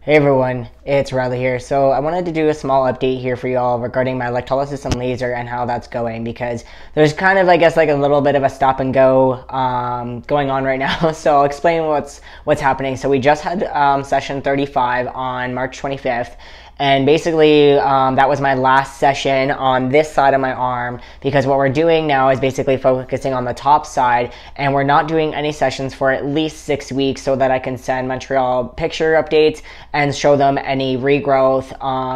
Hey everyone, it's Riley here. So I wanted to do a small update here for y'all regarding my electrolysis and laser and how that's going, because there's kind of, I guess, like a little bit of a stop and go going on right now. So I'll explain what's happening. So we just had session 35 on March 25th. And basically, that was my last session on this side of my arm, because what we're doing now is basically focusing on the top side, and we're not doing any sessions for at least 6 weeks so that I can send Montreal picture updates and show them any regrowth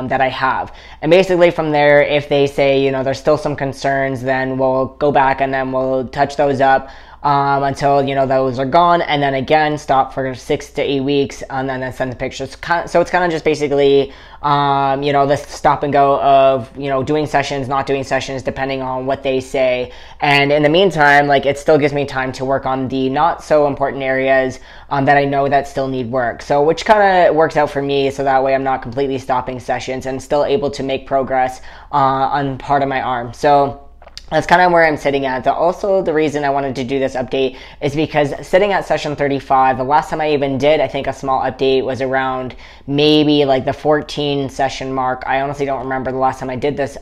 that I have. And basically from there, if they say, you know, there's still some concerns, then we'll go back and then we'll touch those up until, you know, those are gone, and then again stop for 6 to 8 weeks, and then send the pictures. So it's kind of just basically you know, this stop and go of, you know, doing sessions, not doing sessions, depending on what they say. And in the meantime, like, it still gives me time to work on the not so important areas that I know that still need work. So which kind of works out for me, so that way I'm not completely stopping sessions and still able to make progress on part of my arm. So that's kind of where I'm sitting at. Also, the reason I wanted to do this update is because sitting at session 35, the last time I even did, I think, a small update was around maybe like the 14 session mark. I honestly don't remember the last time I did this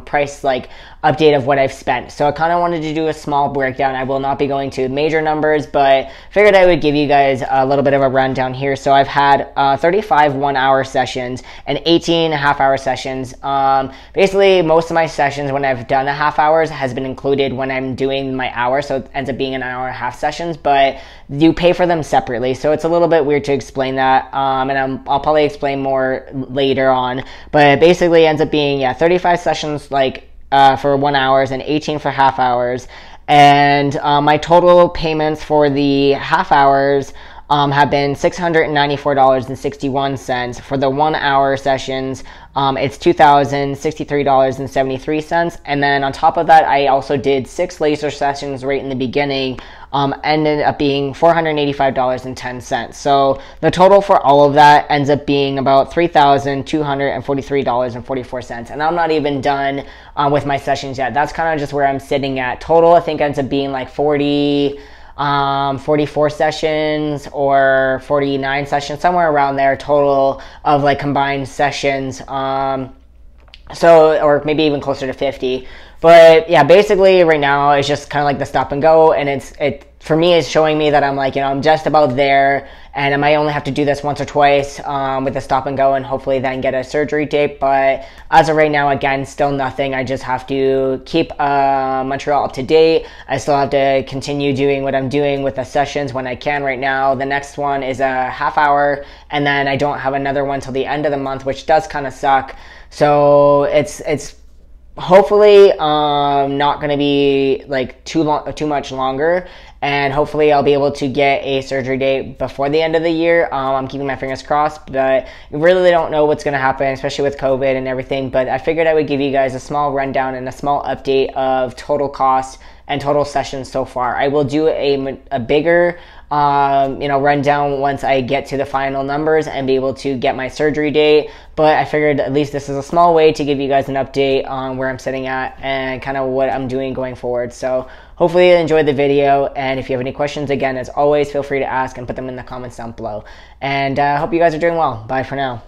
price like update of what I've spent. So I kind of wanted to do a small breakdown. I will not be going to major numbers, but figured I would give you guys a little bit of a rundown here. So I've had 35 1-hour sessions and 18 half-hour sessions. Basically, most of my sessions when I've done a half hours has been included when I'm doing my hour, so it ends up being an hour and a half sessions, but you pay for them separately, so it's a little bit weird to explain that, and I'll probably explain more later on. But basically, it ends up being 35 sessions like for 1 hour and 18 for half hours, and my total payments for the half hours have been $694.61. For the 1 hour sessions, it's $2,063.73. And then on top of that, I also did 6 laser sessions right in the beginning, ended up being $485.10. So the total for all of that ends up being about $3,243.44. And I'm not even done with my sessions yet. That's kind of just where I'm sitting at. Total, I think, ends up being like 44 sessions or 49 sessions, somewhere around there, total of like combined sessions. So, or maybe even closer to 50. But yeah, basically right now it's just kind of like the stop and go, and it for me is showing me that I'm like, you know, I'm just about there, and I might only have to do this once or twice with the stop and go, and hopefully then get a surgery date. But as of right now, again, still nothing. I just have to keep Montreal up to date. I still have to continue doing what I'm doing with the sessions when I can. Right now, the next one is a half hour, and then I don't have another one till the end of the month, which does kind of suck. So it's hopefully not going to be like too much longer, and hopefully I'll be able to get a surgery date before the end of the year. I'm keeping my fingers crossed, but really don't know what's going to happen, especially with COVID and everything. But I figured I would give you guys a small rundown and a small update of total cost and total sessions so far. I will do a bigger you know, rundown once I get to the final numbers and be able to get my surgery date. But I figured at least this is a small way to give you guys an update on where I'm sitting at and kind of what I'm doing going forward. So hopefully you enjoyed the video, and if you have any questions, again, as always, feel free to ask and put them in the comments down below. And I hope you guys are doing well. Bye for now.